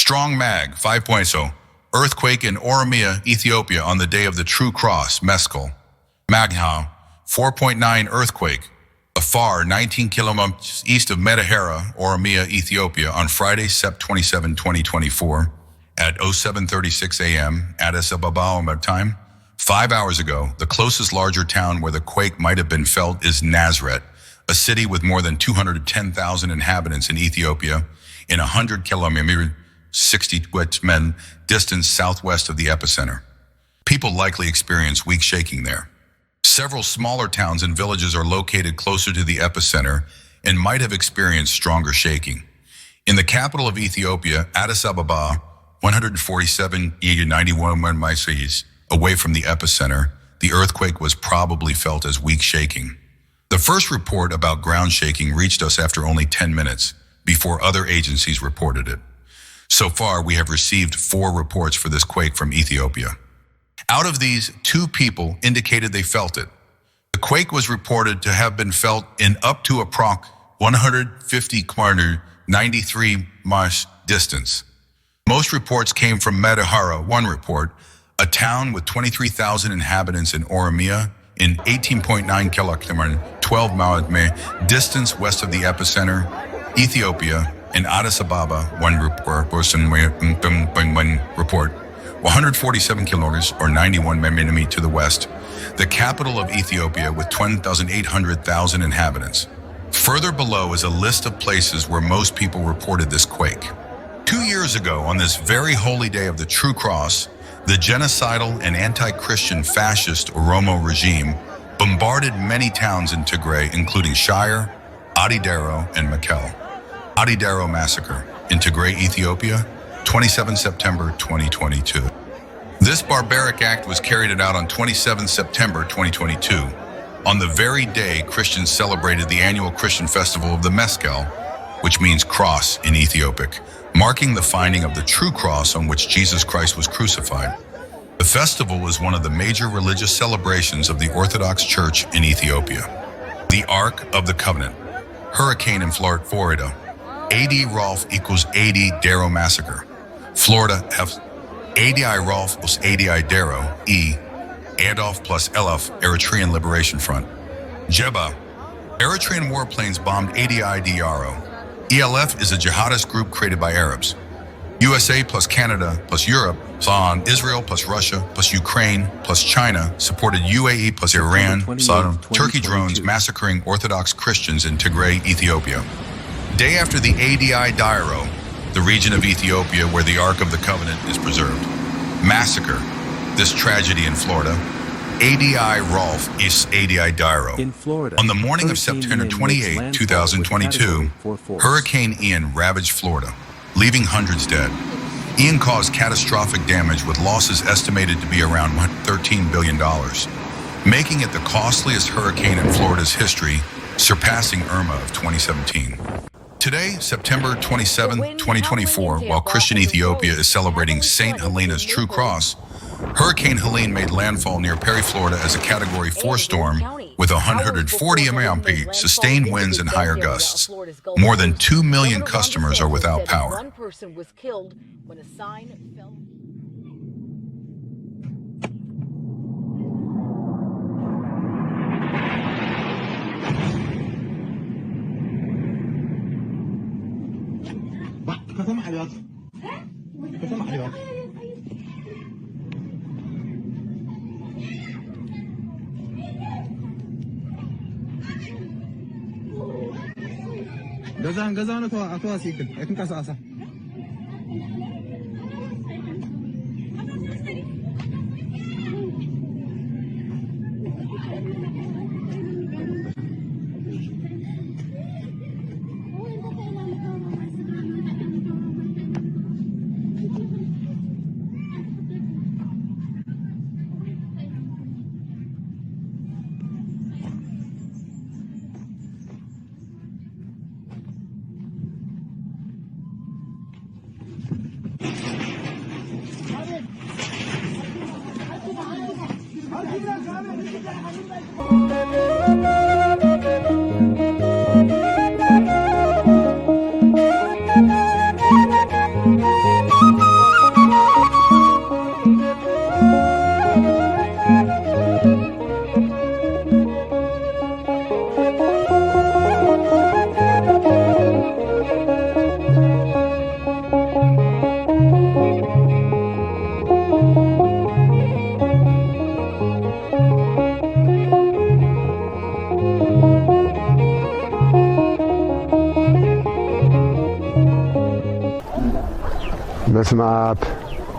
Strong Mag 5.0. Earthquake in Oromiya, Ethiopia on the day of the True Cross, Meskal. Magna 4.9 earthquake. Āfar, 19 kilometers east of Metehara, Oromiya, Ethiopia on Friday, Sept 27, 2024 at 07:36 a.m. Addis Ababa time. 5 hours ago, the closest larger town where the quake might have been felt is Nazrēt, a city with more than 210,000 inhabitants in Ethiopia, in 100 kilometers, 60 men distance southwest of the epicenter. People likely experience weak shaking there. Several smaller towns and villages are located closer to the epicenter and might have experienced stronger shaking. In the capital of Ethiopia, Addis Ababa, 147.91 miles away from the epicenter, the earthquake was probably felt as weak shaking. The first report about ground shaking reached us after only 10 minutes, before other agencies reported it. So far, we have received 4 reports for this quake from Ethiopia. Out of these, 2 people indicated they felt it. The quake was reported to have been felt in up to approx 150 km, 93 miles distance. Most reports came from Metehara, 1 report, a town with 23,000 inhabitants in Oromiya, in 18.9 kilometers, 12 miles distance west of the epicenter, Ethiopia, in Addis Ababa, 1 report, 147 kilometers or 91 mm to the west, the capital of Ethiopia with 20,800 inhabitants. Further below is a list of places where most people reported this quake. 2 years ago, on this very holy day of the True Cross, the genocidal and anti-Christian fascist Oromo regime bombarded many towns in Tigray, including Shire, Addis and Meskal. Addis massacre in Tigray, Ethiopia, 27 September 2022. This barbaric act was carried out on 27 September 2022, on the very day Christians celebrated the annual Christian festival of the Meskal, which means cross in Ethiopic, marking the finding of the true cross on which Jesus Christ was crucified. The festival is one of the major religious celebrations of the Orthodox Church in Ethiopia. The Ark of the Covenant. Hurricane in Florida. AD Rolf equals AD Darrow Massacre. Florida F. ADI Rolf plus ADI Darrow, E. Adolf plus Elf, Eritrean Liberation Front. Jebba. Eritrean warplanes bombed ADI Darrow. ELF is a jihadist group created by Arabs. USA plus Canada plus Europe, Israel plus Russia plus Ukraine plus China supported UAE plus Iran, Turkey drones massacring Orthodox Christians in Tigray, Ethiopia. Day after the ADI Darrow, the region of Ethiopia where the Ark of the Covenant is preserved. Massacre. This tragedy in Florida. ADI Rolf is ADI Darrow. In Florida, on the morning of September 28, 2022, Hurricane Ian ravaged Florida, leaving hundreds dead. Ian caused catastrophic damage with losses estimated to be around $13 billion, making it the costliest hurricane in Florida's history, surpassing Irma of 2017. Today, September 27, 2024, while Christian Ethiopia is celebrating St. Helena's True Cross, Hurricane Helene made landfall near Perry, Florida as a Category 4 storm with 140 mph, sustained winds and higher gusts. More than 2 million customers are without power. One person was killed when a sign fell. ከተማ حلوات ከተማ حلوات ገዛን አቶ አሲክል እንቀሳቀሳ በስመ አብ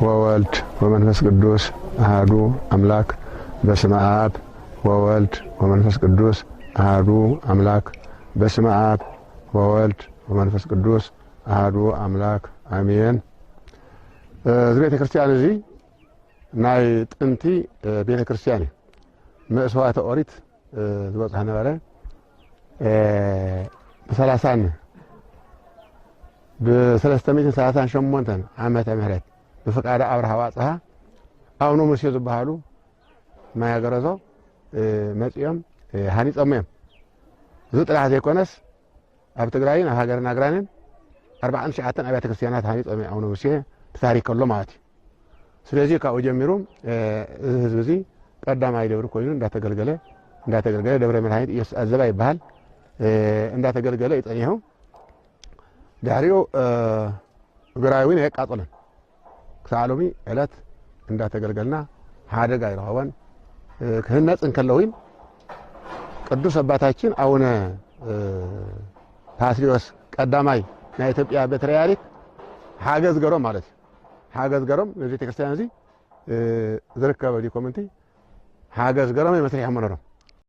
ወወልድ ወመንፈስ ቅዱስ አሐዱ አምላክ በስመ አብ ወወልድ ወመንፈስ ቅዱስ አሐዱ አምላክ በስመ አብ ወወልድ ወመንፈስ ቅዱስ አሐዱ አምላክ አሜን። እዚ ቤተ ክርስቲያን እዚ ናይ ጥንቲ ቤተ ክርስቲያን መስዋዕተ ኦሪት ዝበፅሐ ነበረ ብ30 ብ338 ዓመተ ምህረት በፈቃደ አብርሃ ዋጽሃ አቡነ ሙሴ ዝበሃሉ ማያገረዞ መጽዮም ሃኒጾም እዮም። እዚ ጥራሕ ዘይኮነስ ኣብ ትግራይን ኣብ ሃገርና ግራንን 49 ኣብያተ ክርስቲያናት ሃኒጾም ኣቡነ ሙሴ ታሪክ ኣሎ ማለት እዩ። ስለዚህ ካብኡ ጀሚሩ እዚ ህዝቢ እዚ ቀዳማይ ደብሪ ኮይኑ እንዳተገልገለ ደብረ መድኃኒት ኢየሱስ አዘባ ይባሃል እንዳተገልገለ ይጸኒሑ ዳሪዮ ግራዊን የቃጠለን ከዓሎሚ ዕለት እንዳተገልገልና ሓደጋ ይረኸበን ክህነጽን ከለዊን ቅዱስ አባታችን አቡነ ፓትርዮስ ቀዳማይ ናይ ኢትዮጵያ ፓትርያርክ ሓገዝ ገሮም ማለት እዩ። ሓገዝ ገሮም ነዚ ቤተ ክርስቲያን እዚ ዝርከበ ዲ ኮሚኒቲ ሓገዝ ገሮም ይመስሪሖም ነሮም